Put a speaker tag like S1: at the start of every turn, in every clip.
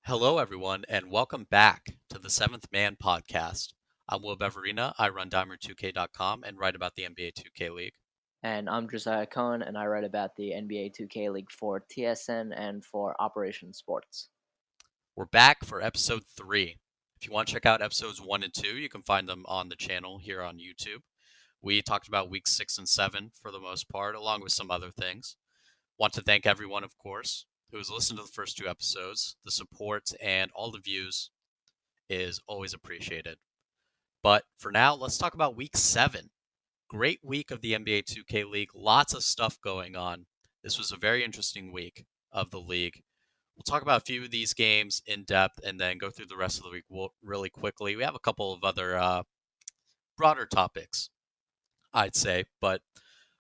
S1: Hello, everyone, and welcome back to the Seventh Man podcast. I'm Will Beverina. I run Dimer2K.com and write about the NBA 2K League.
S2: And I'm Josiah Cohen, and I write about the NBA 2K League for TSN and for Operation Sports.
S1: We're back for episode 3. If you want to check out episodes 1 and 2, you can find them on the channel here on YouTube. We talked about weeks 6 and 7 for the most part, along with some other things. Want to thank everyone, of course, who has listened to the first 2 episodes. The support and all the views is always appreciated. But for now, let's talk about week 7. Great week of the NBA 2K League. Lots of stuff going on. This was a very interesting week of the league. We'll talk about a few of these games in depth and then go through the rest of the week really quickly. We have a couple of other broader topics, I'd say. But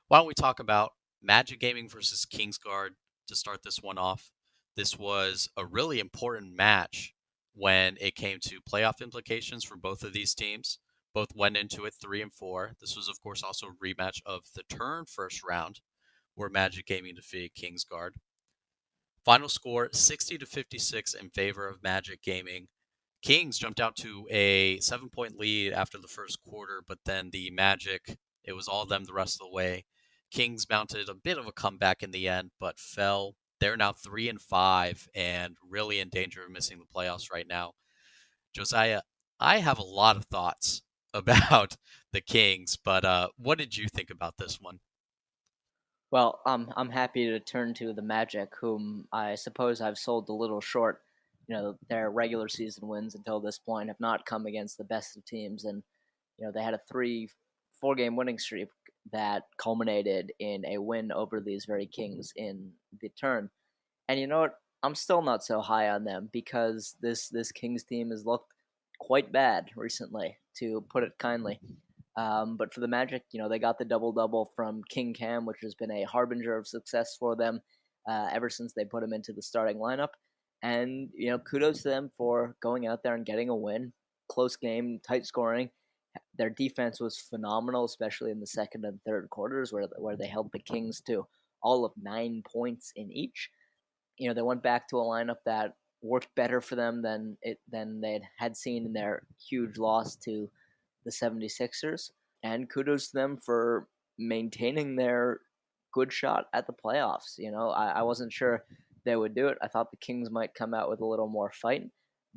S1: why don't we talk about Magic Gaming versus Kingsguard to start this one off? This was a really important match when it came to playoff implications for both of these teams. Both went into it 3 and 4. This was, of course, also a rematch of the turn first round, where Magic Gaming defeated Kingsguard. Final score 60-56 in favor of Magic Gaming. Kings jumped out to a 7-point lead after the first quarter, but then the Magic, it was all them the rest of the way. Kings mounted a bit of a comeback in the end, but fell. They're now 3 and 5 and really in danger of missing the playoffs right now. Josiah, I have a lot of thoughts about the Kings, but what did you think about this one?
S2: Well, I'm happy to turn to the Magic, whom I suppose I've sold a little short. Their regular season wins until this point have not come against the best of teams, and they had a 4 game winning streak that culminated in a win over these very Kings in the turn. And you know what? I'm still not so high on them because this Kings team has looked quite bad recently, to put it kindly. But for the Magic, they got the double-double from King Cam, which has been a harbinger of success for them ever since they put him into the starting lineup. And, kudos to them for going out there and getting a win. Close game, tight scoring. Their defense was phenomenal, especially in the second and third quarters, where they held the Kings to all of 9 points in each. They went back to a lineup that worked better for them than they had seen in their huge loss to the 76ers. And kudos to them for maintaining their good shot at the playoffs. I wasn't sure they would do it. I thought the Kings might come out with a little more fight,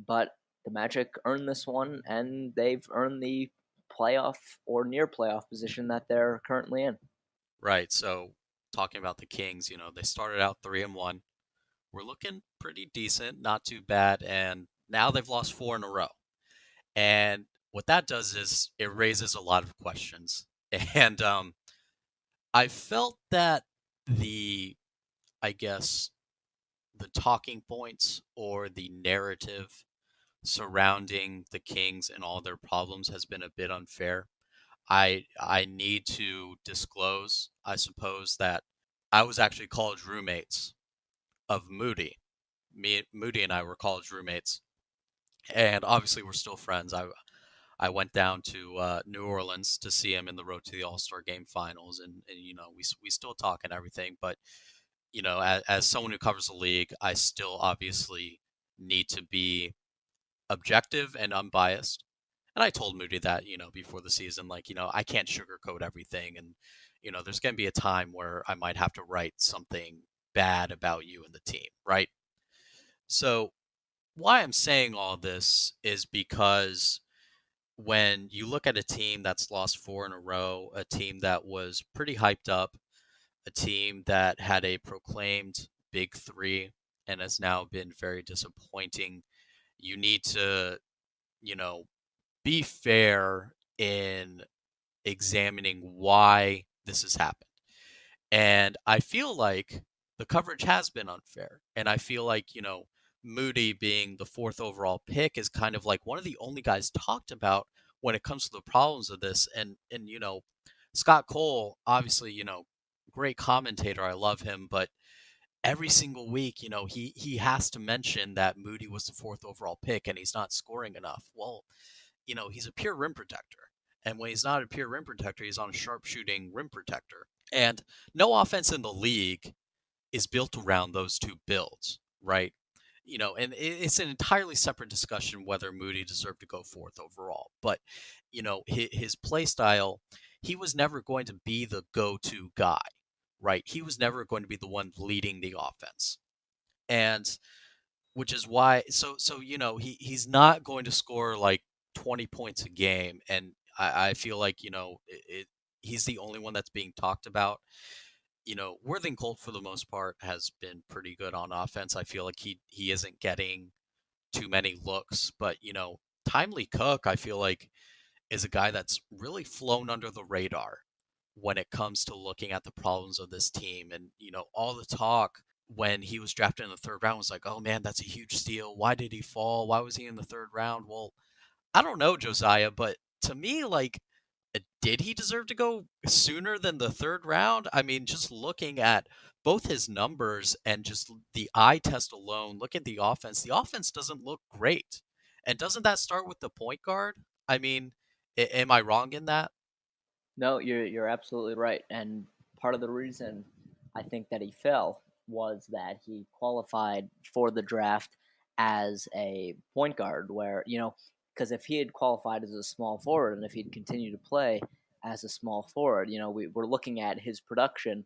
S2: but the Magic earned this one, and they've earned the playoff or near playoff position that they're currently in.
S1: Right. So talking about the Kings, they started out 3 and 1. We're looking pretty decent, not too bad, and now they've lost 4 in a row. And what that does is it raises a lot of questions. And I felt that the, I guess, the talking points or the narrative surrounding the Kings and all their problems has been a bit unfair. I need to disclose, I suppose, that I was actually college roommates of Moody. Moody and I were college roommates, and obviously we're still friends. I went down to New Orleans to see him in the road to the All-Star Game Finals, and we still talk and everything. But as someone who covers the league, I still obviously need to be objective and unbiased. And I told Moody that before the season, like I can't sugarcoat everything, and there's gonna be a time where I might have to write something bad about you and the team, right? So why I'm saying all this is because when you look at a team that's lost 4 in a row, a team that was pretty hyped up, a team that had a proclaimed big 3 and has now been very disappointing, you need to, you know, be fair in examining why this has happened. And I feel like the coverage has been unfair. And I feel like, Moody being the 4th overall pick is kind of like one of the only guys talked about when it comes to the problems of this. And Scott Cole, obviously, great commentator. I love him, but every single week, he has to mention that Moody was the 4th overall pick and he's not scoring enough. Well, he's a pure rim protector. And when he's not a pure rim protector, he's on a sharpshooting rim protector. And no offense in the league is built around those two builds, right? and it's an entirely separate discussion whether Moody deserved to go fourth overall. But, his play style, he was never going to be the go-to guy, right? He was never going to be the one leading the offense. And which is why, he's not going to score like 20 points a game. And I feel like, he's the only one that's being talked about. Worthing Colt for the most part has been pretty good on offense. I feel like he isn't getting too many looks, but Timely Cook, I feel like, is a guy that's really flown under the radar when it comes to looking at the problems of this team. And all the talk when he was drafted in the third round was like, oh man, that's a huge steal. Why did he fall? Why was he in the third round? Well, I don't know, Josiah, but to me, like, did he deserve to go sooner than the third round? I mean, just looking at both his numbers and just the eye test alone, look at the offense doesn't look great. And doesn't that start with the point guard? I mean, am I wrong in that?
S2: No, you're absolutely right. And part of the reason I think that he fell was that he qualified for the draft as a point guard, where because if he had qualified as a small forward and if he'd continued to play as a small forward, we're looking at his production,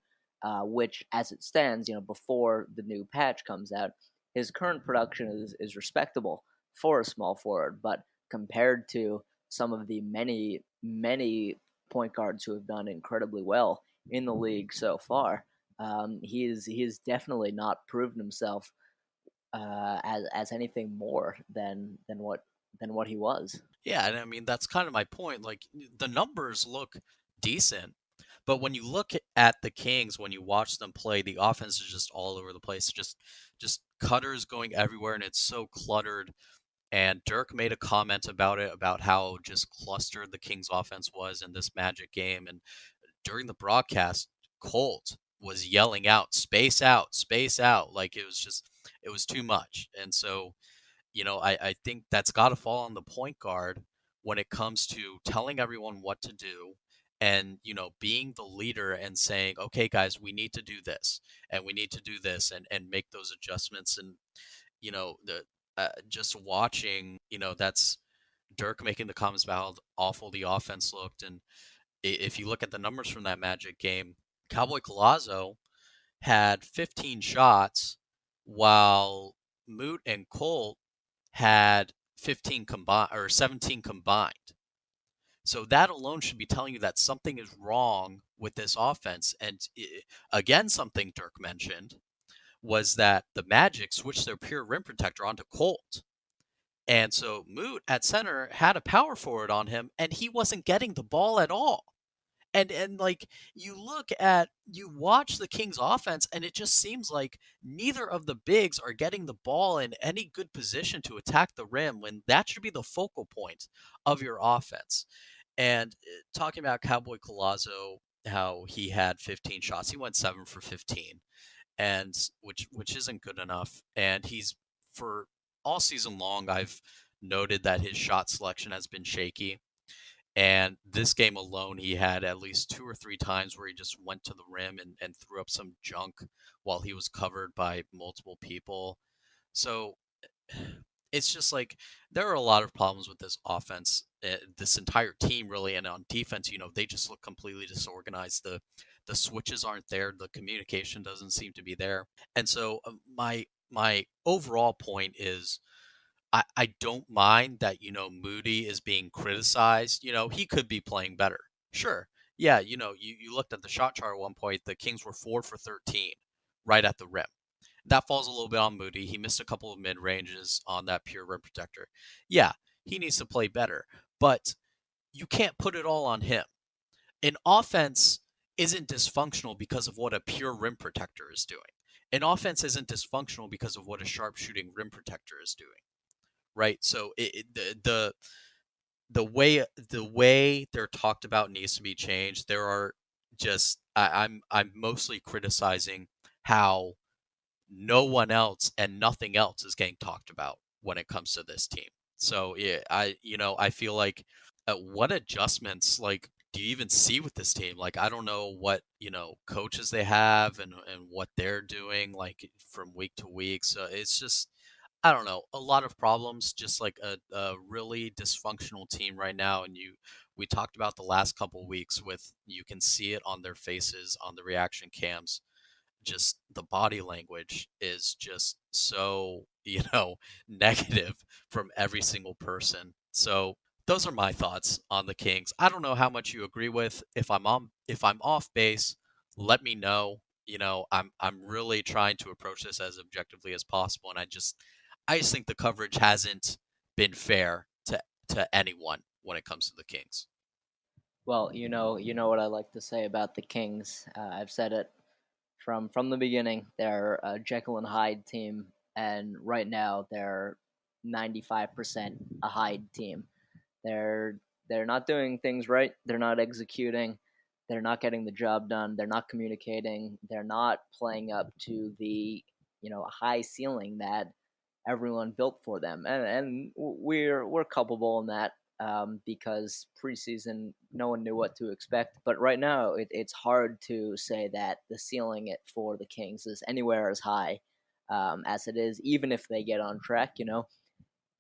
S2: which as it stands, before the new patch comes out, his current production is respectable for a small forward, but compared to some of the many point guards who have done incredibly well in the league so far. He is definitely not proven himself as anything more than what he was.
S1: Yeah, and I mean that's kind of my point. Like the numbers look decent, but when you look at the Kings, when you watch them play, the offense is just all over the place. Just cutters going everywhere, and it's so cluttered. And Dirk made a comment about it, about how just clustered the Kings offense was in this Magic game. And during the broadcast, Colt was yelling out, space out, space out. Like it was too much. And so, I think that's got to fall on the point guard when it comes to telling everyone what to do and, being the leader and saying, okay, guys, we need to do this and we need to do this and make those adjustments. And, the just watching, that's Dirk making the comments about how awful the offense looked. And if you look at the numbers from that Magic game, Cowboy Collazo had 15 shots while Moot and Colt had 15 combined or 17 combined. So that alone should be telling you that something is wrong with this offense. And again, something Dirk mentioned was that the Magic switched their pure rim protector onto Colt. And so Moot at center had a power forward on him, and he wasn't getting the ball at all. And like you watch the Kings offense and it just seems like neither of the bigs are getting the ball in any good position to attack the rim when that should be the focal point of your offense. And talking about Cowboy Collazo, how he had 15 shots, he went 7 for 15, and which isn't good enough. And he's for all season long, I've noted that his shot selection has been shaky. And this game alone, he had at least 2 or 3 times where he just went to the rim and threw up some junk while he was covered by multiple people. So it's just like there are a lot of problems with this offense, this entire team really, and on defense, they just look completely disorganized. The switches aren't there, the communication doesn't seem to be there, and so my overall point is I don't mind that, Moody is being criticized. He could be playing better. Sure. Yeah, you looked at the shot chart at one point, the Kings were 4 for 13 right at the rim. That falls a little bit on Moody. He missed a couple of mid ranges on that pure rim protector. Yeah, he needs to play better, but you can't put it all on him. An offense isn't dysfunctional because of what a pure rim protector is doing. An offense isn't dysfunctional because of what a sharp shooting rim protector is doing, right? So the way they're talked about needs to be changed. There are just I'm mostly criticizing how no one else and nothing else is getting talked about when it comes to this team. So yeah, I feel like what adjustments like do you even see with this team? Like I don't know what coaches they have and what they're doing like from week to week. So it's just I don't know, a lot of problems, just like a really dysfunctional team right now. And we talked about the last couple weeks with you can see it on their faces, on the reaction cams. Just the body language is just so, negative from every single person. So those are my thoughts on the Kings. I don't know how much you agree with. If I'm off base, let me know. I'm really trying to approach this as objectively as possible, and I just think the coverage hasn't been fair to anyone when it comes to the Kings.
S2: Well, you know what I like to say about the Kings. I've said it from the beginning. They're a Jekyll and Hyde team, and right now they're 95% a Hyde team. They're they're not doing things right. They're not executing. They're not getting the job done. They're not communicating. They're not playing up to the high ceiling that everyone built for them. And we're culpable in that, because preseason no one knew what to expect. But right now it's hard to say that the ceiling it for the Kings is anywhere as high as it is, even if they get on track.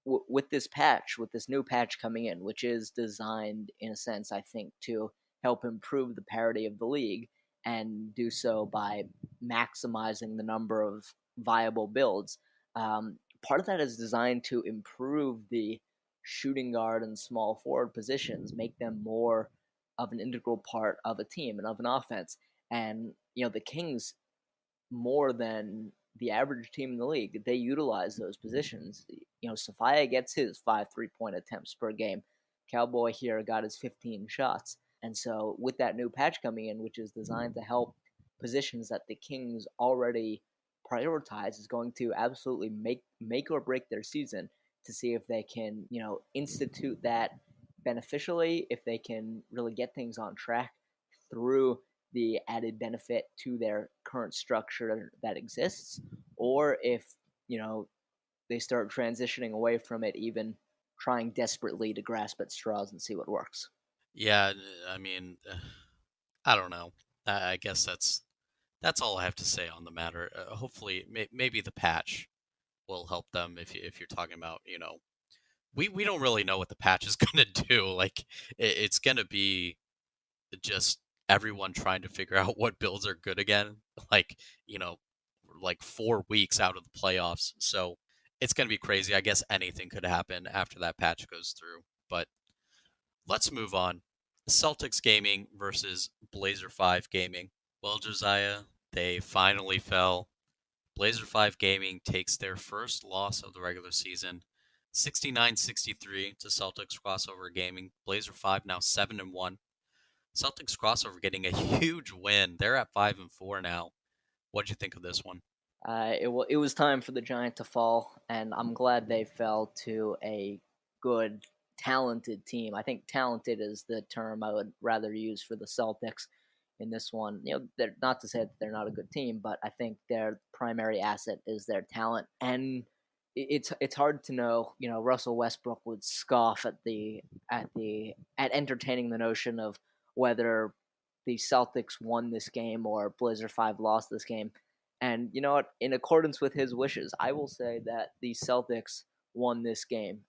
S2: With this patch, with this new patch coming in, which is designed in a sense, I think, to help improve the parity of the league and do so by maximizing the number of viable builds. Part of that is designed to improve the shooting guard and small forward positions, make them more of an integral part of a team and of an offense. And the Kings, more than the average team in the league, they utilize those positions. Sophia gets his 5 3-point attempts per game. Cowboy here got his 15 shots. And so, with that new patch coming in, which is designed to help positions that the Kings already prioritize, is going to absolutely make or break their season to see if they can, institute that beneficially, if they can really get things on track through the added benefit to their current structure that exists, or if they start transitioning away from it, even trying desperately to grasp at straws and see what works.
S1: Yeah, I mean, I don't know. I guess that's all I have to say on the matter. Hopefully, maybe the patch will help them. If you're talking about, we don't really know what the patch is gonna do. Like, it's gonna be just everyone trying to figure out what builds are good again. Like, you know, like 4 weeks out of the playoffs, so it's gonna be crazy. I guess anything could happen after that patch goes through. But let's move on. Celtics Gaming versus Blazer 5 Gaming. Well, Josiah, they finally fell. Blazer 5 Gaming takes their first loss of the regular season, 69-63 to Celtics Crossover Gaming. Blazer 5 now 7-1. Celtics Crossover getting a huge win. They're at 5-4 now. What'd you think of this one?
S2: It was time for the Giant to fall, and I'm glad they fell to a good, talented team. I think talented is the term I would rather use for the Celtics in this one. They're not to say that they're not a good team, but I think their primary asset is their talent, and it's hard to know. Russell Westbrook would scoff at entertaining the notion of whether the Celtics won this game or Blazer 5 lost this game. And you know what? In accordance with his wishes, I will say that the Celtics won this game.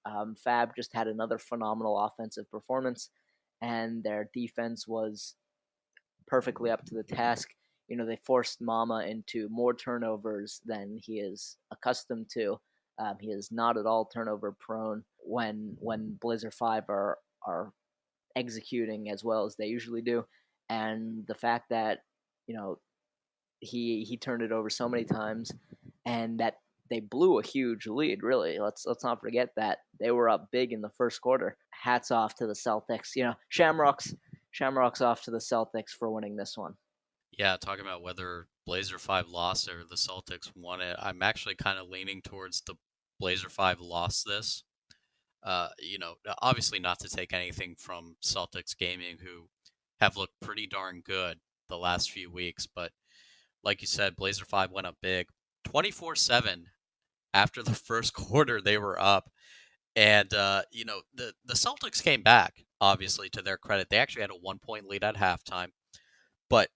S2: Fab just had another phenomenal offensive performance, and their defense was perfectly up to the task. They forced Mama into more turnovers than he is accustomed to. He is not at all turnover prone when Blazer 5 are executing as well as they usually do. And the fact that you know he turned it over so many times, and that they blew a huge lead. Really, let's not forget that they were up big in the first quarter. Hats off to the Celtics. Shamrocks off to the Celtics for winning this one.
S1: Yeah, talking about whether Blazer 5 lost or the Celtics won it, I'm actually kind of leaning towards the Blazer 5 lost this. Obviously not to take anything from Celtics Gaming, who have looked pretty darn good the last few weeks, but like you said, Blazer 5 went up big. 24-7 after the first quarter, they were up. And, the Celtics came back, obviously, to their credit. They actually had a 1 point lead at halftime. But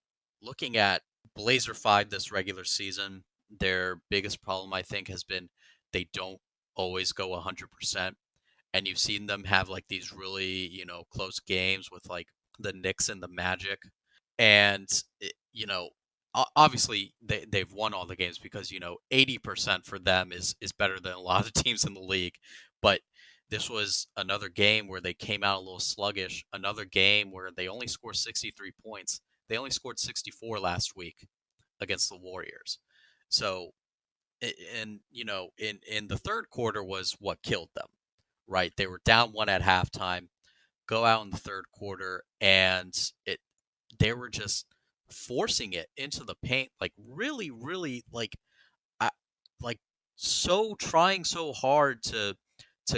S1: looking at Blazer 5 this regular season, their biggest problem, I think, has been they don't always go 100%. And you've seen them have like these really, close games with like the Knicks and the Magic. And, obviously they've won all the games because, 80% for them is better than a lot of teams in the league. But this was another game where they came out a little sluggish, another game where they only scored 63 points. They only scored 64 last week against the Warriors. So, and in the third quarter was what killed them, right? They were down one at halftime, go out in the third quarter, and they were just forcing it into the paint, like really, really, I, like so trying so hard to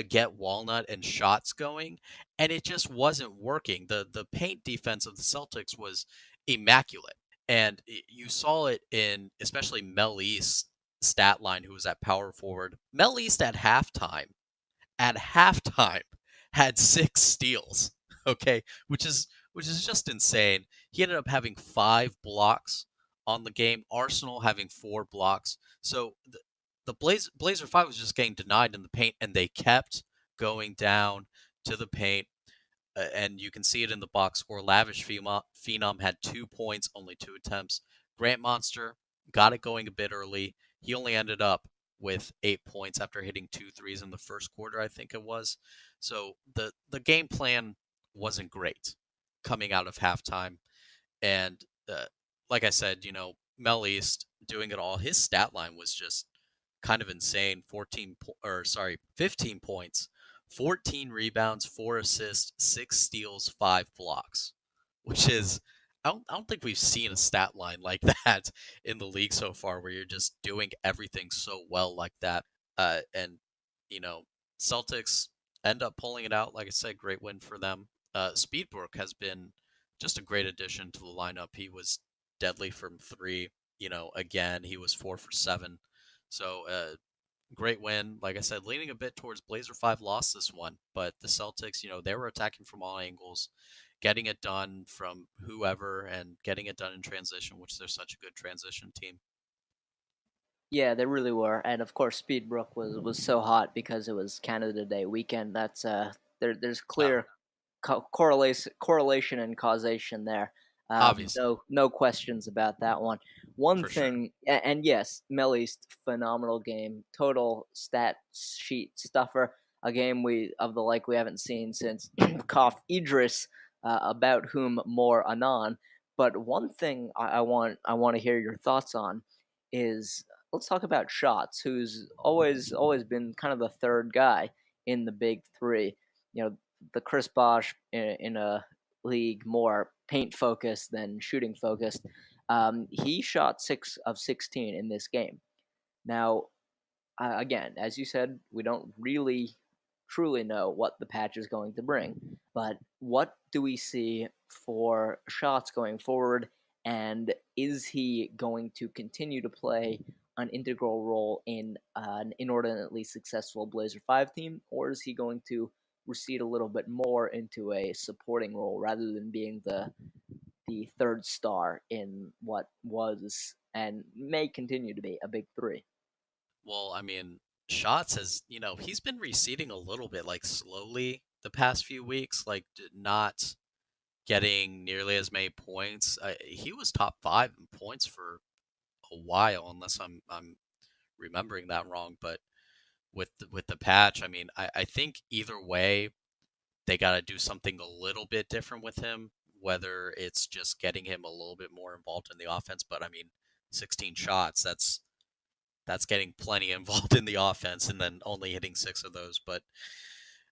S1: get Walnut and shots going, and it just wasn't working. The paint defense of the Celtics was immaculate, and you saw it in especially Mel East's stat line, who was at power forward. Mel East at halftime had 6 steals. Okay, which is just insane. He ended up having 5 blocks on the game. Arsenal having 4 blocks. So the Blazer 5 was just getting denied in the paint, and they kept going down to the paint. And you can see it in the box score. Lavish Phenom had 2 points, only 2 attempts. Grant Monster got it going a bit early. He only ended up with 8 points after hitting 2 threes in the first quarter, I think it was. So the game plan wasn't great coming out of halftime. And like I said, Mel East doing it all. His stat line was just kind of insane. 15 points, 14 rebounds, 4 assists, 6 steals, 5 blocks, which is I don't think we've seen a stat line like that in the league so far, where you're just doing everything so well like that. And you know, Celtics end up pulling it out. Like I said, great win for them. Speedbrook has been just a great addition to the lineup. He was deadly from three. Again, he was 4 for 7. So great win. Like I said, leaning a bit towards Blazer 5 lost this one, but the Celtics, they were attacking from all angles, getting it done from whoever and getting it done in transition, which they're such a good transition team.
S2: Yeah, they really were, and of course, Speedbrook was so hot because it was Canada Day weekend. That's there's
S1: Oh,
S2: clear correlation and causation there.
S1: obviously,
S2: No questions about that one. One
S1: for sure.
S2: thing, and yes, Mel East, phenomenal game, total stat sheet stuffer. A game of the like we haven't seen since Kof Idris, about whom more anon. But one thing I want to hear your thoughts on is, let's talk about Shots, who's always been kind of the third guy in the big three. You know, the Chris Bosh in a league more paint focused than shooting focused. He shot 6 of 16 in this game. Now, again, as you said, we don't really truly know what the patch is going to bring. But what do we see for Shots going forward? And is he going to continue to play an integral role in an inordinately successful Blazer 5 team? Or is he going to recede a little bit more into a supporting role rather than being the third star in what was and may continue to be a big three?
S1: Well, I mean, Shots has, he's been receding a little bit, like slowly the past few weeks, like not getting nearly as many points. He was top 5 in points for a while, unless I'm remembering that wrong. But with the patch, I mean, I think either way, they got to do something a little bit different with him, whether it's just getting him a little bit more involved in the offense. But I mean, 16 shots, that's getting plenty involved in the offense, and then only hitting 6 of those. But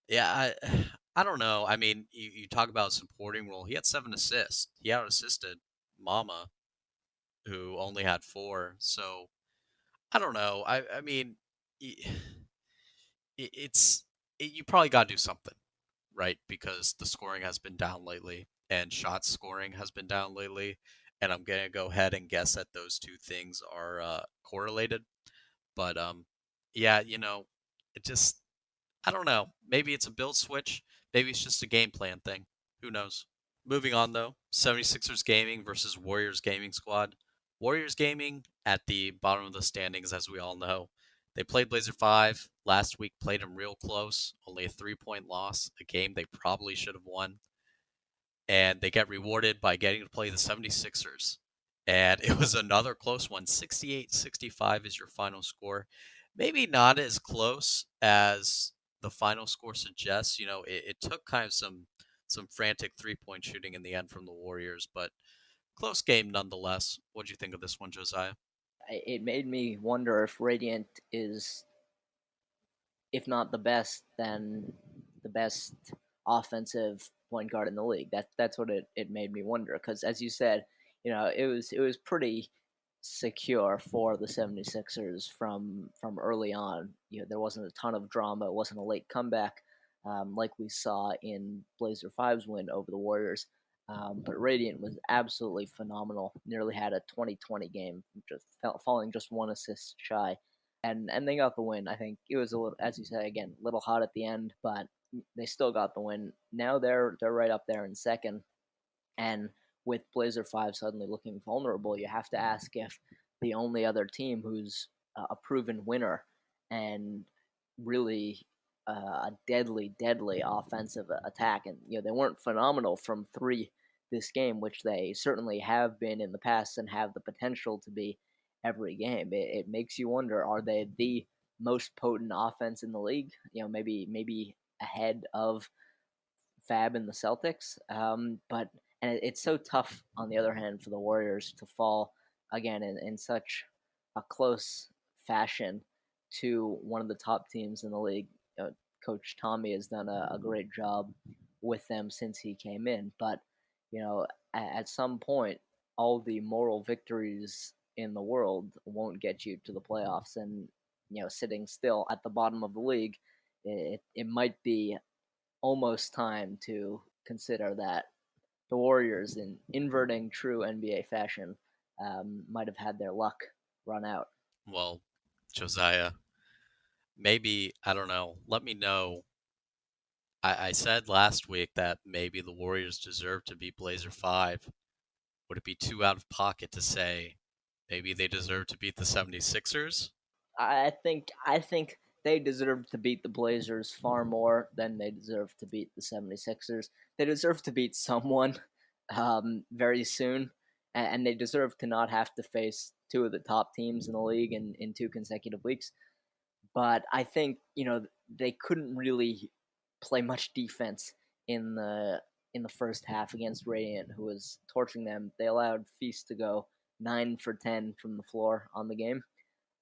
S1: yeah, I don't know. I mean, you talk about supporting role. He had 7 assists. He out assisted Mama, who only had 4. So I don't know. I mean, it's you probably got to do something, right? Because the scoring has been down lately, and shot scoring has been down lately. And I'm gonna go ahead and guess that those two things are correlated. But yeah, it just I don't know. Maybe it's a build switch. Maybe it's just a game plan thing. Who knows? Moving on though, 76ers Gaming versus Warriors Gaming squad. Warriors Gaming at the bottom of the standings, as we all know. They played Blazer 5 last week, played them real close, only a 3-point loss, a game they probably should have won. And they get rewarded by getting to play the 76ers. And it was another close one. 68-65 is your final score. Maybe not as close as the final score suggests. It took kind of some frantic 3-point shooting in the end from the Warriors, but close game nonetheless. What do you think of this one, Josiah?
S2: It made me wonder if Radiant is, if not the best, then the best offensive point guard in the league. That's what it made me wonder, because as you said, it was pretty secure for the 76ers from early on. There wasn't a ton of drama. It wasn't a late comeback like we saw in Blazer 5's win over the Warriors. But Radiant was absolutely phenomenal. Nearly had a 20-20 game, just falling just one assist shy, and they got the win. I think it was a little, as you said again, a little hot at the end, but they still got the win. Now they're right up there in second, and with Blazer 5 suddenly looking vulnerable, you have to ask if the only other team who's a proven winner and really a deadly offensive attack, and they weren't phenomenal from three this game, which they certainly have been in the past and have the potential to be every game. It makes you wonder: are they the most potent offense in the league? Maybe ahead of Fab and the Celtics. But it's so tough on the other hand for the Warriors to fall again in such a close fashion to one of the top teams in the league. Coach Tommy has done a great job with them since he came in, but at some point, all the moral victories in the world won't get you to the playoffs, and sitting still at the bottom of the league, it might be almost time to consider that the Warriors, in inverting true NBA fashion, might have had their luck run out.
S1: Well, Josiah, maybe, I don't know. Let me know. I said last week that maybe the Warriors deserve to beat Blazer 5. Would it be too out of pocket to say maybe they deserve to beat the 76ers?
S2: I think they deserve to beat the Blazers far more than they deserve to beat the 76ers. They deserve to beat someone very soon, and they deserve to not have to face two of the top teams in the league in two consecutive weeks. But I think they couldn't really play much defense in the first half against Radiant, who was torching them. They allowed Feast to go 9 for 10 from the floor on the game.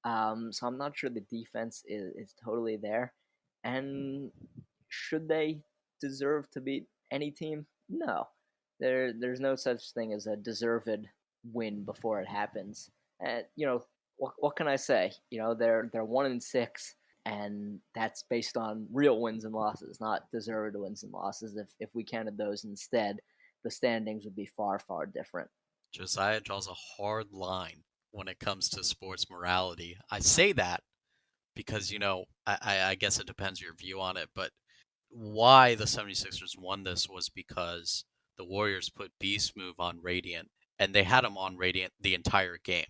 S2: So I'm not sure the defense is totally there. And should they deserve to beat any team? No. There's no such thing as a deserved win before it happens. And what can I say? They're 1-6, and that's based on real wins and losses, not deserved wins and losses. If we counted those instead, the standings would be far different.
S1: Josiah draws a hard line when it comes to sports morality. I say that because, I guess it depends your view on it, but why the 76ers won this was because the Warriors put Beast Move on Radiant, and they had him on Radiant the entire game.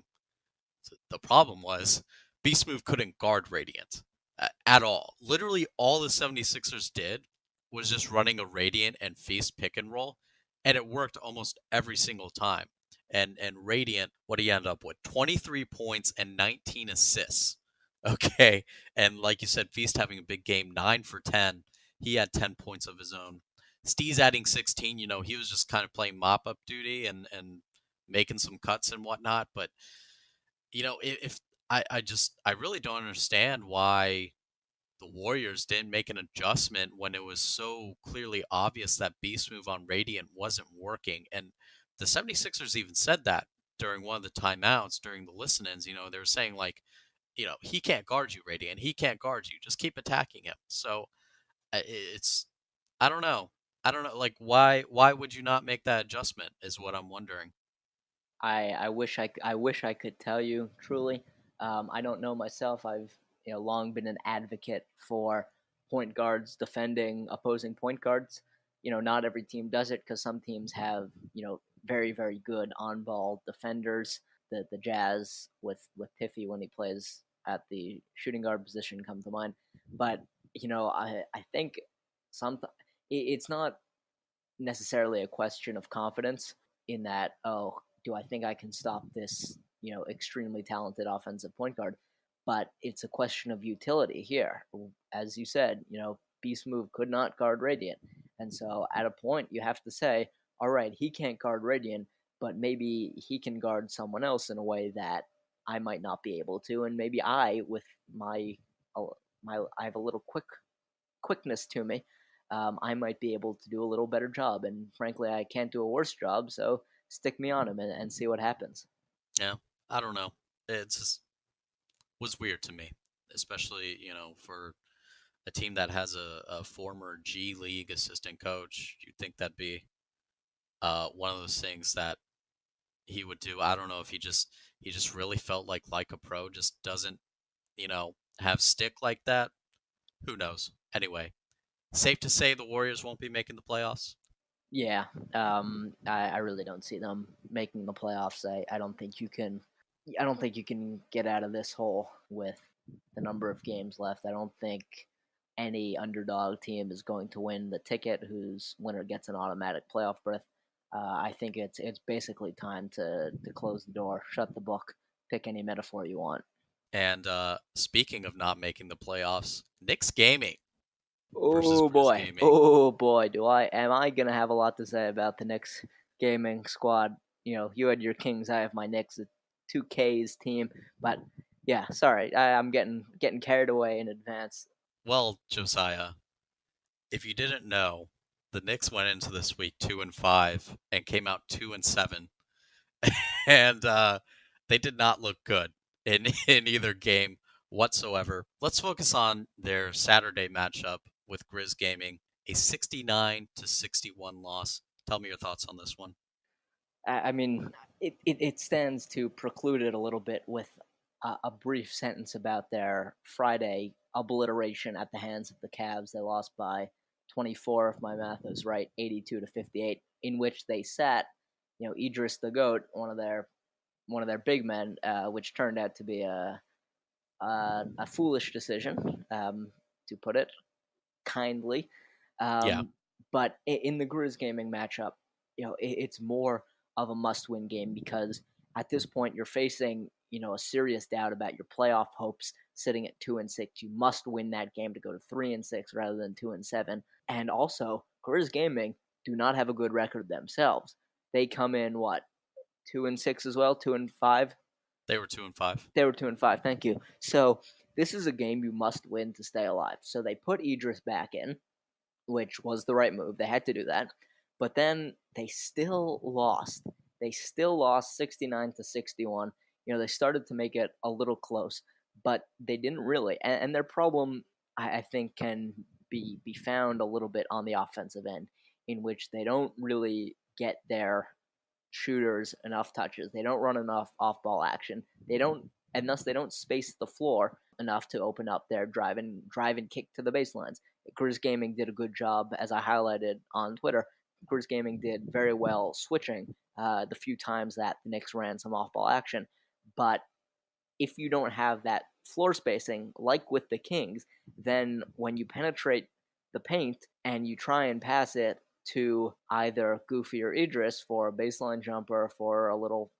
S1: So the problem was Beast Move couldn't guard Radiant at all. Literally all the 76ers did was just running a Radiant and Feast pick and roll, and it worked almost every single time. And Radiant, what he ended up with? 23 points and 19 assists. Okay. And like you said, Feast having a big game, 9 for 10. He had 10 points of his own. Steez adding 16, he was just kind of playing mop up duty and making some cuts and whatnot. But, if I really don't understand why the Warriors didn't make an adjustment when it was so clearly obvious that Beast Move on Radiant wasn't working. And the 76ers even said that during one of the timeouts during the listen-ins. They were saying, like, he can't guard you, Radiant. He can't guard you. Just keep attacking him. So it's, I don't know. I don't know. Like, why would you not make that adjustment is what I'm wondering.
S2: I wish I could tell you truly. I don't know myself. I've long been an advocate for point guards defending opposing point guards. Not every team does it, because some teams have very good on ball defenders. The Jazz with Tiffy when he plays at the shooting guard position come to mind. But I think some it's not necessarily a question of confidence in that, oh, do I think I can stop this, extremely talented offensive point guard? But it's a question of utility here. As you said, Beast Move could not guard Radiant. And so at a point, you have to say, all right, he can't guard Radiant, but maybe he can guard someone else in a way that I might not be able to. And maybe I, with I have a little quickness to me, I might be able to do a little better job. And frankly, I can't do a worse job. So stick me on him and see what happens.
S1: Yeah, I don't know. It just was weird to me, especially for a team that has a former G League assistant coach. You'd think that'd be one of those things that he would do. I don't know if he just really felt like a pro just doesn't have stick like that. Who knows? Anyway, safe to say the Warriors won't be making the playoffs.
S2: Yeah, I really don't see them making the playoffs. I don't think you can. I don't think you can get out of this hole with the number of games left. I don't think any underdog team is going to win the ticket whose winner gets an automatic playoff berth. I think it's basically time to close the door, shut the book, pick any metaphor you want.
S1: And speaking of not making the playoffs, Knicks Gaming versus
S2: Oh
S1: Grizz
S2: boy,
S1: Gaming.
S2: oh boy, do I am I gonna have a lot to say about the Knicks gaming squad? You had your Kings, I have my Knicks, a 2Ks team, but yeah, sorry, I'm getting carried away in advance.
S1: Well, Josiah, if you didn't know, the Knicks went into this week 2-5 and came out 2-7, and they did not look good in in either game whatsoever. Let's focus on their Saturday matchup with Grizz Gaming, a 69-61 loss. Tell me your thoughts on this one.
S2: I mean, it stands to preclude it a little bit with a brief sentence about their Friday obliteration at the hands of the Cavs. They lost by 24, if my math is right, 82-58, in which they sat, Idris the Goat, one of their big men, which turned out to be a foolish decision, to put it kindly.
S1: Yeah,
S2: Um, but in the Grizz Gaming matchup, it's more of a must-win game because at this point you're facing a serious doubt about your playoff hopes. Sitting at 2-6, you must win that game to go to 3-6 rather than 2-7. And also, Grizz Gaming do not have a good record themselves. They come in what 2-6 as well, 2-5.
S1: they were 2-5.
S2: They were 2-5. Thank you. So this is a game you must win to stay alive. So they put Idris back in, which was the right move. They had to do that. But then they still lost. They still lost 69-61. They started to make it a little close, but they didn't really. And their problem, I think, can be found a little bit on the offensive end, in which they don't really get their shooters enough touches. They don't run enough off ball action. They don't, and thus they don't space the floor enough to open up their drive and kick to the baselines. Grizz Gaming did a good job, as I highlighted on Twitter. Grizz Gaming did very well switching the few times that the Knicks ran some off ball action. But if you don't have that floor spacing, like with the Kings, then when you penetrate the paint and you try and pass it to either Goofy or Idris for a baseline jumper, for a little,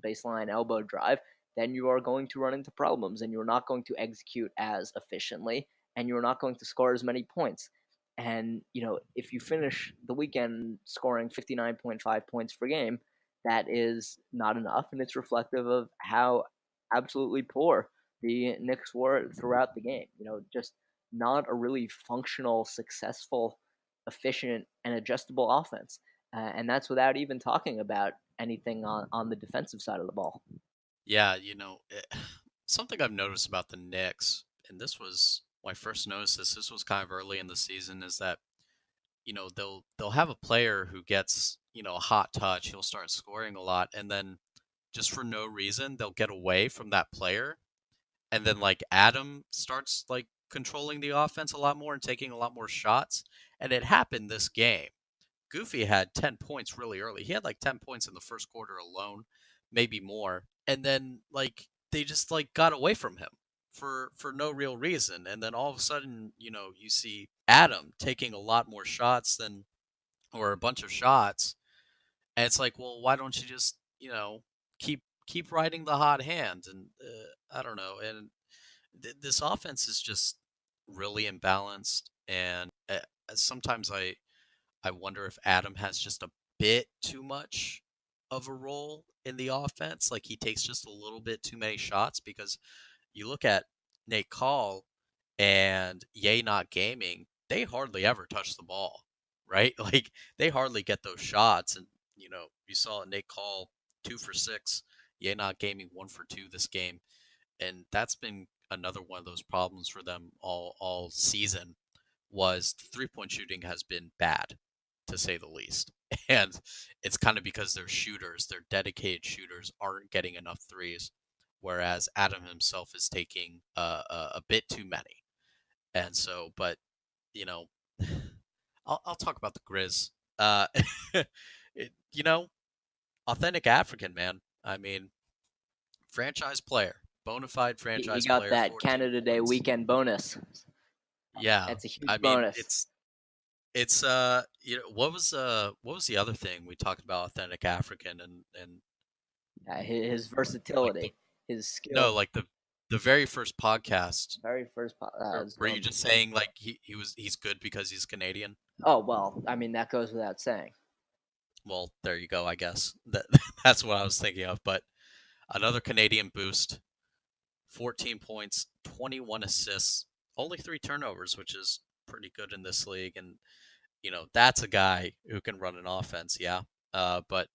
S2: baseline elbow drive, then you are going to run into problems and you're not going to execute as efficiently and you're not going to score as many points. And, if you finish the weekend scoring 59.5 points per game, that is not enough. And it's reflective of how absolutely poor the Knicks were throughout the game. Just not a really functional, successful, efficient, and adjustable offense. And that's without even talking about anything on the defensive side of the ball.
S1: Yeah, something I've noticed about the Knicks, and this was when I first noticed this. This was kind of early in the season. Is that they'll have a player who gets a hot touch. He'll start scoring a lot, and then just for no reason they'll get away from that player, and then like Adam starts like controlling the offense a lot more and taking a lot more shots. And it happened this game. Goofy had 10 points really early. He had like 10 points in the first quarter alone, maybe more. And then like they just like got away from him for no real reason. And then all of a sudden, you see Adam taking a lot more shots than or a bunch of shots, and it's like, well, why don't you just keep riding the hot hand? And I don't know. And this offense is just really imbalanced, and sometimes I wonder if Adam has just a bit too much of a role in the offense. Like he takes just a little bit too many shots because you look at Nate Call and Yay Not Gaming, they hardly ever touch the ball, right? Like they hardly get those shots. And you saw Nate Call 2 for 6, Yay Not Gaming 1 for 2 this game, and that's been another one of those problems for them all season. Was 3-point shooting has been bad, to say the least. And it's kind of because their shooters, their dedicated shooters, aren't getting enough threes, whereas Adam himself is taking a bit too many. And so, but you know, I'll talk about the Grizz. It, authentic African man. I mean, franchise player, bona fide
S2: He
S1: franchise
S2: got
S1: player.
S2: that Canada Day
S1: points.
S2: weekend bonus.
S1: Yeah,
S2: That's a huge
S1: I mean,
S2: bonus.
S1: it's what was the other thing we talked about authentic African and
S2: His
S1: like
S2: versatility, his skill.
S1: no, like the very first podcast.
S2: Very first.
S1: Or were you just saying like he's good because he's Canadian?
S2: Oh well, I mean that goes without saying.
S1: Well, there you go. I guess that's what I was thinking of. But another Canadian boost, 14 points, 21 assists, only 3 turnovers, which is pretty good in this league. And that's a guy who can run an offense. Yeah, but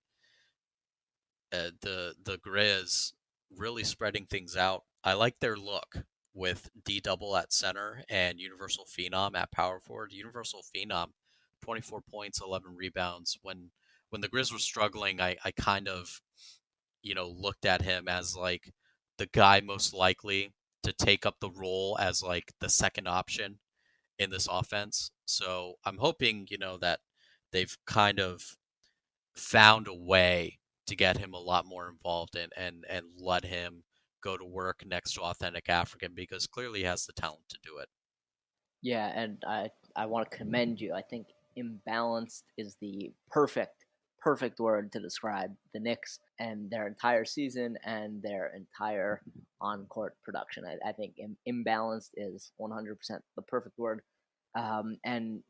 S1: the Grizz really spreading things out. I like their look with D double at center and Universal Phenom at power forward. Universal Phenom, 24 points, 11 rebounds. When the Grizz were struggling, I kind of looked at him as like the guy most likely to take up the role as like the second option in this offense. So I'm hoping that they've kind of found a way to get him a lot more involved and let him go to work next to authentic African because clearly he has the talent to do it.
S2: Yeah, and I want to commend you. I think imbalanced is the perfect word to describe the Knicks and their entire season and their entire on-court production. I think imbalanced is 100% the perfect word. And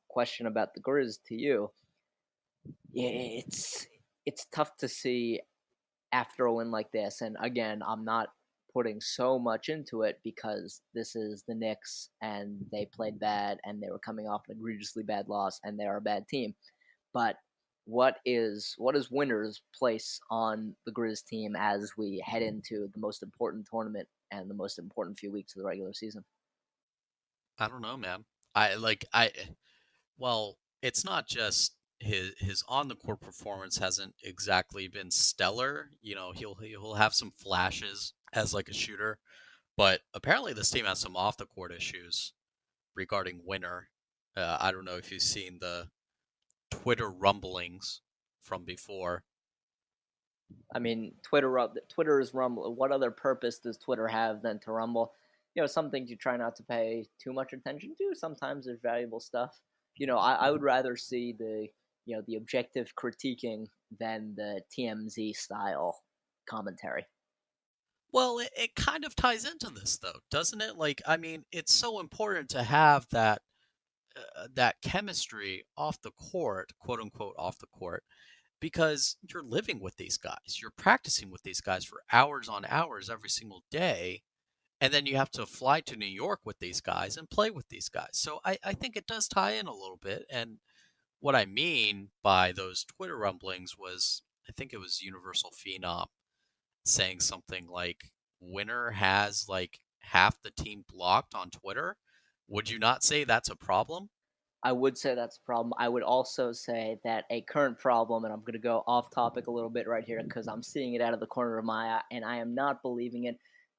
S2: question about the Grizz to you. Yeah, it's tough to see after a win like this. And again, I'm not putting so much into it because this is the Knicks and they played bad and they were coming off an egregiously bad loss and they are a bad team. But what is Winner's place on the Grizz team as we head into the most important tournament and the most important few weeks of the regular season?
S1: I don't know, man. Well, it's not just his on the court performance hasn't exactly been stellar. He'll have some flashes as like a shooter, but apparently this team has some off the court issues regarding Winner. I don't know if you've seen the Twitter rumblings from before.
S2: I mean, Twitter is rumble. What other purpose does Twitter have than to rumble? Some things you try not to pay too much attention to. Sometimes there's valuable stuff. I would rather see the objective critiquing than the TMZ style commentary.
S1: Well, it kind of ties into this though, doesn't it? Like, I mean, it's so important to have that chemistry off the court, quote unquote, off the court, because you're living with these guys, you're practicing with these guys for hours on hours every single day, and then you have to fly to New York with these guys and play with these guys. So I think it does tie in a little bit. And what I mean by those Twitter rumblings was, I think it was Universal Phenom saying something like, Winner has like half the team blocked on Twitter. Would you not say that's a problem?
S2: I would say that's a problem. I would also say that a current problem, and I'm going to go off topic a little bit right here because I'm seeing it out of the corner of my eye, and I am not believing it.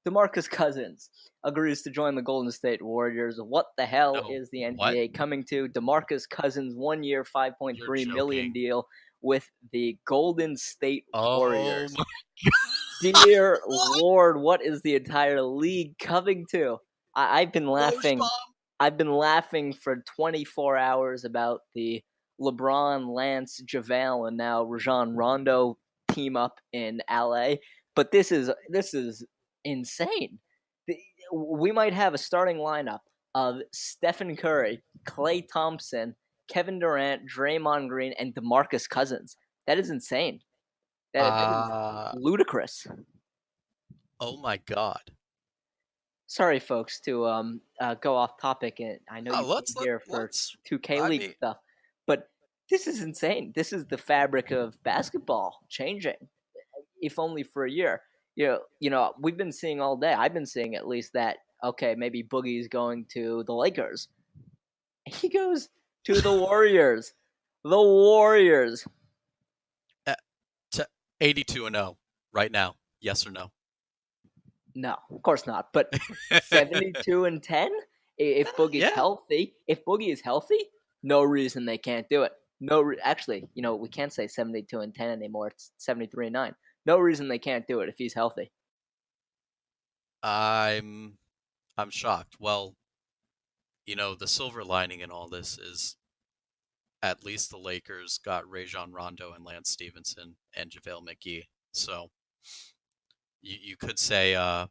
S2: Demarcus Cousins agrees to join the Golden State Warriors. What the hell
S1: No.
S2: is the
S1: What?
S2: NBA coming to? Demarcus Cousins, 1 year, $5.3 million
S1: joking.
S2: deal with the Golden State
S1: Oh
S2: Warriors.
S1: my
S2: Dear Lord, what is the entire league coming to? I've been
S1: Roche
S2: laughing.
S1: bomb.
S2: I've been laughing for 24 hours about the LeBron, Lance, JaVale, and now Rajon Rondo team up in LA. But this is insane. We might have a starting lineup of Stephen Curry, Klay Thompson, Kevin Durant, Draymond Green, and Demarcus Cousins. That is insane. That is
S1: Uh,
S2: ludicrous.
S1: oh my God.
S2: Sorry, folks, to go off topic, and I know
S1: Oh,
S2: you came here for
S1: let's.
S2: 2K
S1: I
S2: League
S1: mean,
S2: stuff, but this is insane. This is the fabric of basketball changing, if only for a year. We've been seeing all day. I've been seeing at least that. Okay, maybe Boogie's going to the Lakers. He goes to the Warriors. The Warriors.
S1: uh, 82-0 right now. Yes or no?
S2: No, of course not. But 72-10. If Boogie's
S1: Yeah.
S2: healthy, no reason they can't do it. Actually, we can't say 72-10 anymore. It's 73-9. No reason they can't do it if he's healthy.
S1: I'm shocked. Well, the silver lining in all this is at least the Lakers got Rajon Rondo and Lance Stevenson and JaVale McGee. So you could say the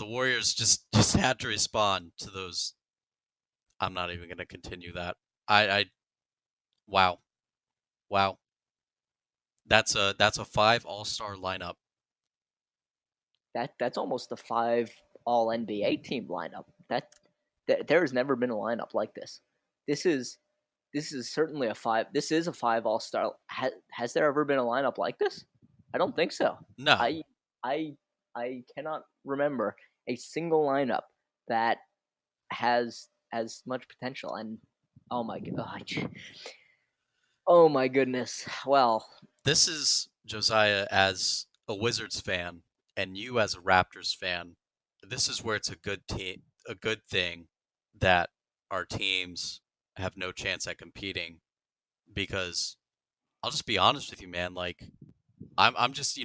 S1: Warriors just had to respond to those. I'm not even going to continue that. I wow. Wow. That's a 5 All-Star lineup.
S2: That's almost a 5 All NBA team lineup. That there has never been a lineup like this. This is certainly a 5. This is a 5 All-Star. Has there ever been a lineup like this? I don't think so.
S1: No.
S2: I I cannot remember a single lineup that has as much potential. And oh my god, oh my goodness. Well,
S1: This is Josiah as a Wizards fan and you as a Raptors fan. This is where it's a good thing that our teams have no chance at competing because I'll just be honest with you, man. Like I'm just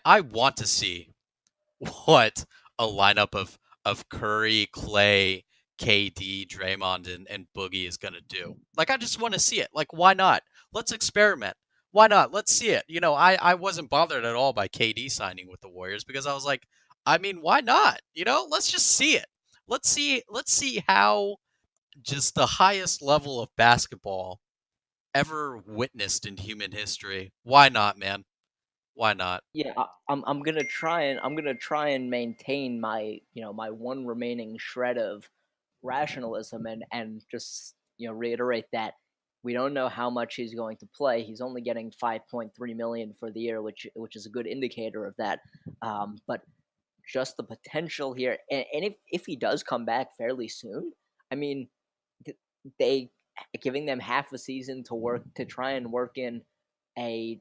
S1: I want to see what a lineup of Curry, Clay, KD, Draymond, and Boogie is gonna do. Like I just want to see it. Like why not? Let's experiment. Why not? Let's see it. I wasn't bothered at all by KD signing with the Warriors because I was like, I mean, why not? Let's just see it. Let's see how just the highest level of basketball ever witnessed in human history. Why not, man? Why not?
S2: yeah, I'm gonna try and maintain my my one remaining shred of rationalism and just reiterate that we don't know how much he's going to play. He's only getting 5.3 million for the year, which is a good indicator of that. But just the potential here, and if he does come back fairly soon, I mean, they giving them half a season to try and work in a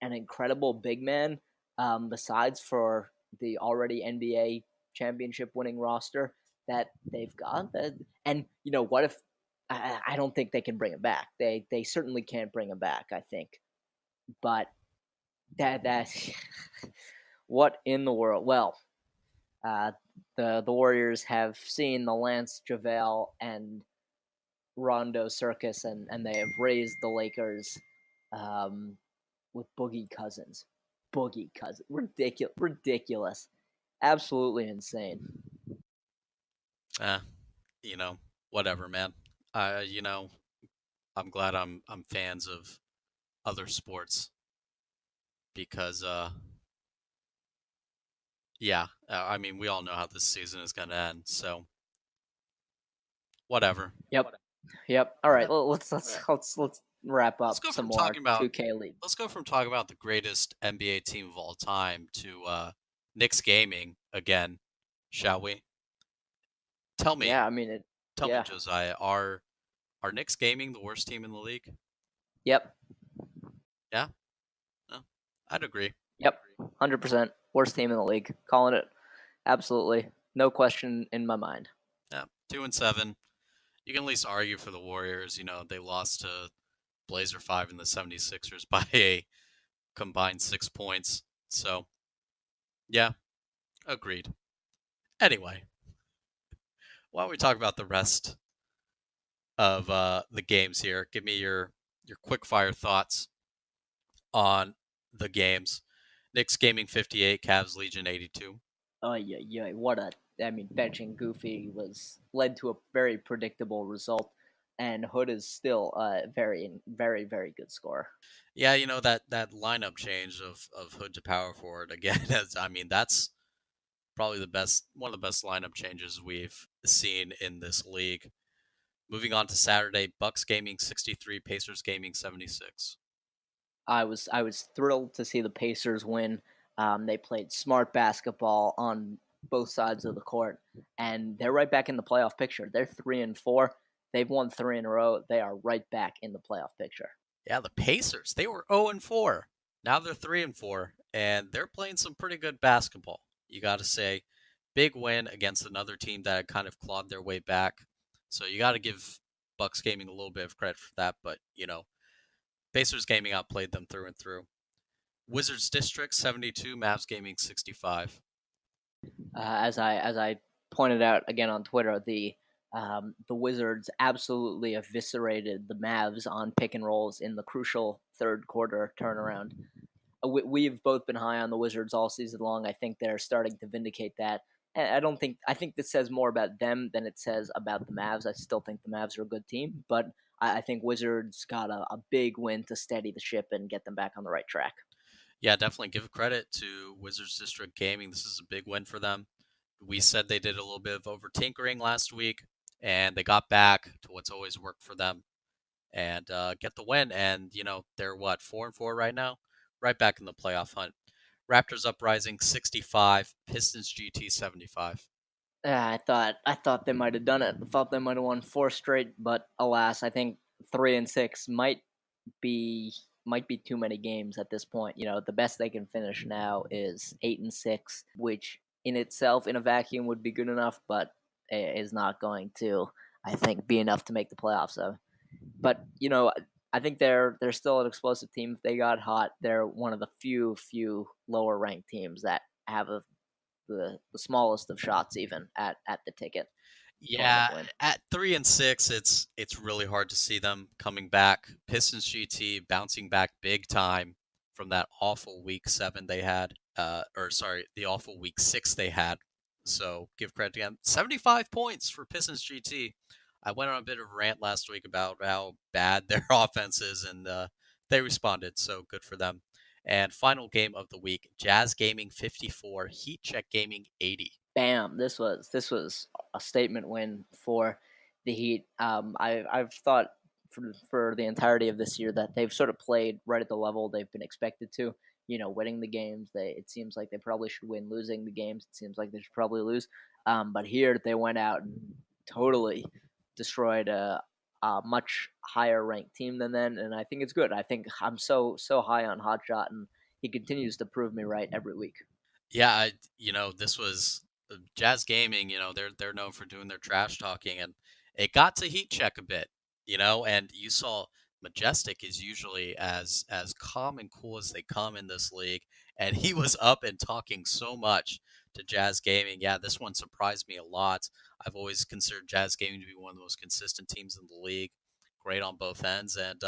S2: an incredible big man, besides for the already NBA championship winning roster that they've got. And what if I don't think they can bring him back. They certainly can't bring him back. I think, but that what in the world? Well, uh, the Warriors have seen the Lance JaVale and Rondo circus, and they have raised the Lakers. With Boogie Cousins. Ridiculous. Absolutely insane.
S1: Eh, whatever, man. I'm glad I'm fans of other sports because yeah, I mean we all know how this season is gonna end, so whatever.
S2: Yep. All right. Let's wrap
S1: Let's
S2: up
S1: go
S2: some
S1: from
S2: more
S1: talking about
S2: 2K League.
S1: let's go from talking about the greatest NBA team of all time to Knicks Gaming again, shall we? Tell me,
S2: Yeah. I mean it.
S1: tell me,
S2: Yeah.
S1: Josiah, are Knicks Gaming the worst team in the league?
S2: Yep.
S1: Yeah, no, I'd agree.
S2: Yep. 100% worst team in the league. Calling it. Absolutely. No question in my mind.
S1: Yeah, 2-7. You can at least argue for the Warriors. They lost to Blazer 5 and the 76ers by a combined 6 points. So Yeah, agreed. Anyway, why don't we talk about the rest of the games here? Give me your quick fire thoughts on the games. Knicks Gaming 58, Cavs Legion 82.
S2: Oh yeah, yeah. What a I mean, benching Goofy was led to a very predictable result, and Hood is still a very good scorer.
S1: Yeah, that lineup change of Hood to power forward again. I mean, that's probably one of the best lineup changes we've seen in this league. Moving on to Saturday, Bucks Gaming 63, Pacers Gaming 76.
S2: I was thrilled to see the Pacers win. They played smart basketball on both sides of the court, and they're right back in the playoff picture. They're 3-4. They've won three in a row. They are right back in the playoff picture.
S1: Yeah, the Pacers, they were 0 and 4. Now they're 3 and 4, and they're playing some pretty good basketball. You got to say, big win against another team that had kind of clawed their way back. So you got to give Bucks Gaming a little bit of credit for that, but Pacers Gaming outplayed them through and through. Wizards District 72, Mavs Gaming 65.
S2: As I pointed out again on Twitter, the Wizards absolutely eviscerated the Mavs on pick and rolls in the crucial third quarter turnaround. We've both been high on the Wizards all season long. I think they're starting to vindicate that. And I think this says more about them than it says about the Mavs. I still think the Mavs are a good team, but I think Wizards got a big win to steady the ship and get them back on the right track.
S1: Yeah, definitely give credit to Wizards District Gaming. This is a big win for them. We said they did a little bit of over tinkering last week, and they got back to what's always worked for them and get the win. And they're what 4 and 4 right now, right back in the playoff hunt. Raptors Uprising 65, Pistons GT 75.
S2: Yeah, I thought they might have done it. I thought they might have won four straight, but alas, I think 3-6 be might be too many games at this point. The best they can finish now is 8-6, which in itself, in a vacuum, would be good enough, but is not going to, I think, be enough to make the playoffs. So, but I think they're still an explosive team. If they got hot, they're one of the few lower ranked teams that have the smallest of shots even at the ticket
S1: Yeah,
S2: tournament win.
S1: at 3-6, it's really hard to see them coming back. Pistons GT bouncing back big time from that awful week 7 they had. Or sorry, the awful week 6 they had. So give credit to them. 75 points for Pistons GT. I went on a bit of a rant last week about how bad their offense is, and they responded. So good for them. And final game of the week: Jazz Gaming 54, Heat Check Gaming 80.
S2: Bam! This was a statement win for the Heat. I've thought for the entirety of this year that they've sort of played right at the level they've been expected to. Winning the games. It seems like they probably should win. Losing the games, it seems like they should probably lose. But here they went out and totally destroyed a much higher ranked team than them, and I think it's good. I think I'm so high on Hotshot, and he continues to prove me right every week.
S1: Yeah, this was Jazz Gaming. They're known for doing their trash talking, and it got to heat check a bit. And you saw Majestic is usually as calm and cool as they come in this league, and he was up and talking so much to Jazz Gaming. Yeah, this one surprised me a lot. I've always considered Jazz Gaming to be one of the most consistent teams in the league. Great on both ends, and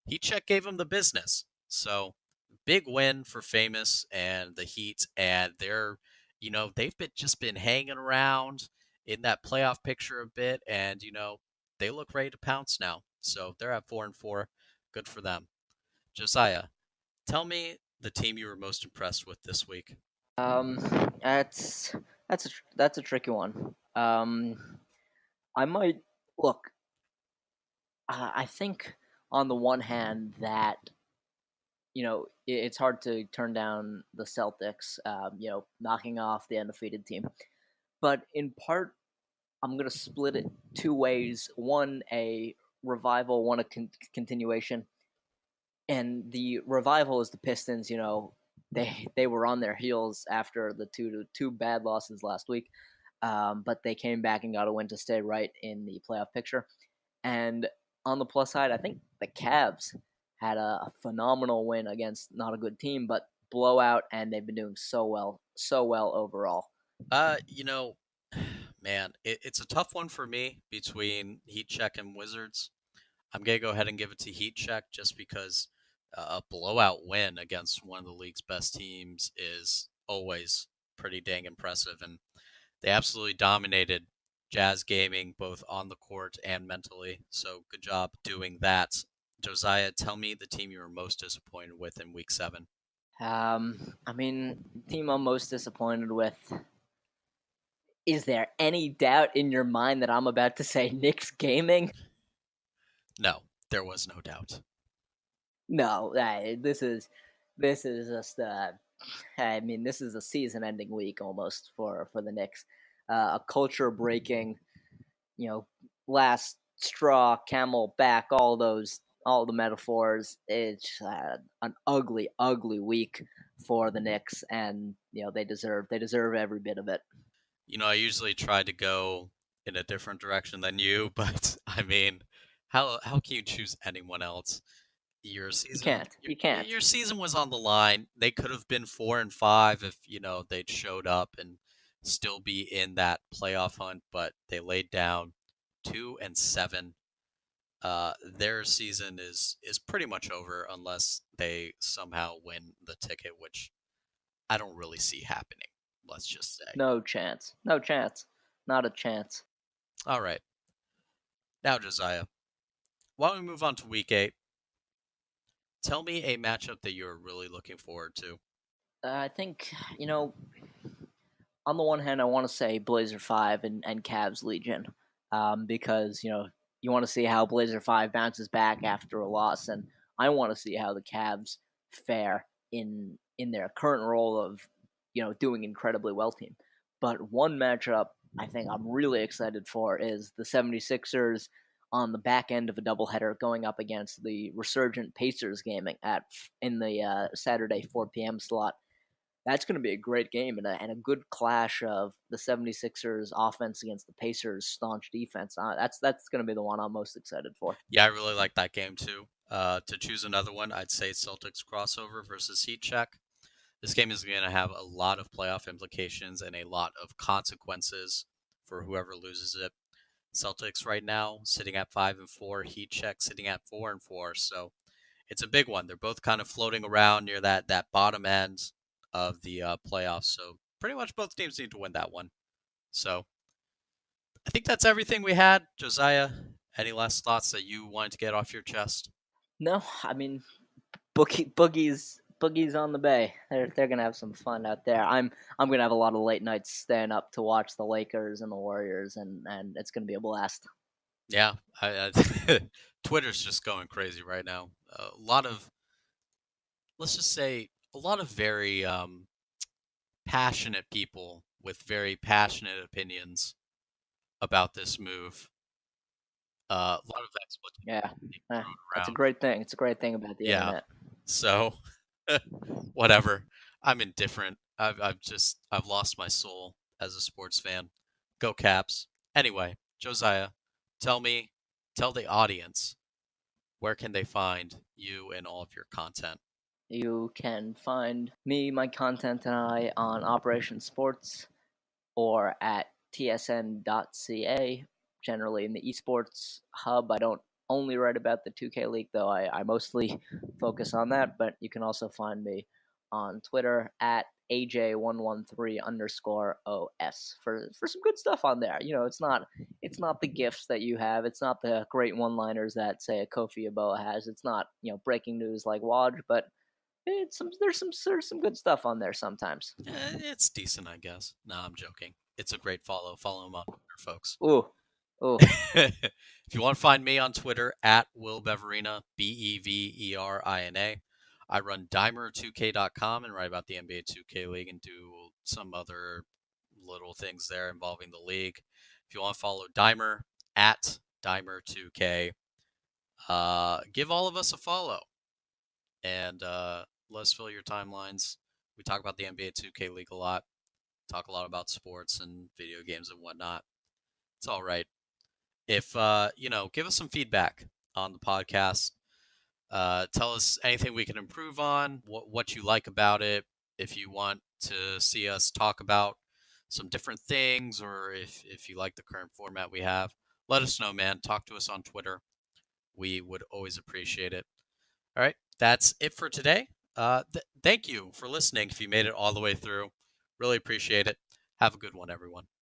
S1: Heat Check gave him the business. So big win for Famous and the Heat, and they've been hanging around in that playoff picture a bit, and they look ready to pounce now. So they're at 4-4. Good for them. Josiah, tell me the team you were most impressed with this week.
S2: Um, that's that's a tricky one. I might look. I think on the one hand that it's hard to turn down the Celtics. Knocking off the undefeated team, but in part, I'm gonna split it two ways. One, a revival. One, a continuation. And the revival is the Pistons. They were on their heels after the two bad losses last week, but they came back and got a win to stay right in the playoff picture. And on the plus side, I think the Cavs had a phenomenal win against not a good team, but blowout, and they've been doing so well overall.
S1: You know, man, it's a tough one for me between Heat Check and Wizards. I'm gonna go ahead and give it to Heat Check just because a blowout win against one of the league's best teams is always pretty dang impressive, and they absolutely dominated Jazz Gaming both on the court and mentally. So good job doing that. Josiah, tell me the team you were most disappointed with in Week 7.
S2: I mean, the team I'm most disappointed with. Is there any doubt in your mind that I'm about to say Knicks Gaming?
S1: No, there was no doubt.
S2: No, this is just I mean, this is a season-ending week almost for the Knicks. A culture-breaking, last straw, camel back, all the metaphors. It's an ugly, ugly week for the Knicks, and they deserve every bit of it.
S1: I usually try to go in a different direction than you, but I mean, how can you choose anyone else? Your
S2: You
S1: season,
S2: can't,
S1: your,
S2: you can't.
S1: your season was on the line. They could have been 4-5 if they'd showed up and still be in that playoff hunt, but they laid down 2-7. Their season is pretty much over unless they somehow win the ticket, which I don't really see happening. Let's just say.
S2: No chance, no chance, not a chance.
S1: All right, now Josiah, why don't we move on to Week 8? Tell me a matchup that you're really looking forward to.
S2: I think on the one hand, I want to say Blazer 5 and Cavs Legion, because you want to see how Blazer 5 bounces back after a loss, and I want to see how the Cavs fare in their current role of doing incredibly well team. But one matchup I think I'm really excited for is the 76ers on the back end of a doubleheader going up against the resurgent Pacers gaming in the Saturday 4 p.m. slot. That's going to be a great game and a good clash of the 76ers offense against the Pacers staunch defense. That's going to be the one I'm most excited for.
S1: Yeah, I really like that game too. To choose another one, I'd say Celtics crossover versus Heat Check. This game is going to have a lot of playoff implications and a lot of consequences for whoever loses it. Celtics right now sitting at 5-4, Heat Check sitting at 4-4. So it's a big one. They're both kind of floating around near that bottom end of the playoffs. So pretty much both teams need to win that one. So I think that's everything we had. Josiah, any last thoughts that you wanted to get off your chest?
S2: No, I mean Boogie's on the bay. They're gonna have some fun out there. I'm gonna have a lot of late nights staying up to watch the Lakers and the Warriors, and it's gonna be a blast.
S1: Yeah, Twitter's just going crazy right now. A lot of, let's just say, a lot of very passionate people with very passionate opinions about this move. A lot of expletives
S2: Yeah,
S1: being thrown
S2: that's a
S1: around.
S2: great thing. It's a great thing about the
S1: Yeah,
S2: internet.
S1: so whatever. I'm indifferent. I've lost my soul as a sports fan. Go Caps. Anyway, Josiah, tell me, tell the audience, where can they find you and all of your content?
S2: You can find me, my content, and I on Operation Sports or at tsn.ca, generally in the esports hub. I don't only write about the 2K League, though I mostly focus on that, but you can also find me on Twitter at AJ113_OS for some good stuff on there. It's not the gifts that you have. It's not the great one-liners that say a Kofi Eboa has. It's not breaking news like Waj, but there's some good stuff on there sometimes.
S1: It's decent, I guess. No, I'm joking. It's a great follow. Follow him on Twitter, folks.
S2: Ooh, ooh.
S1: If you want to find me on Twitter, at Will Beverina, Beverina. I run Dimer2K.com and write about the NBA 2K League and do some other little things there involving the league. If you want to follow Dimer, at Dimer2K, give all of us a follow and let us fill your timelines. We talk about the NBA 2K League a lot, talk a lot about sports and video games and whatnot. It's all right. If give us some feedback on the podcast. Tell us anything we can improve on, what you like about it. If you want to see us talk about some different things, or if you like the current format we have, let us know, man. Talk to us on Twitter. We would always appreciate it. All right, that's it for today. Thank you for listening. If you made it all the way through, really appreciate it. Have a good one, everyone.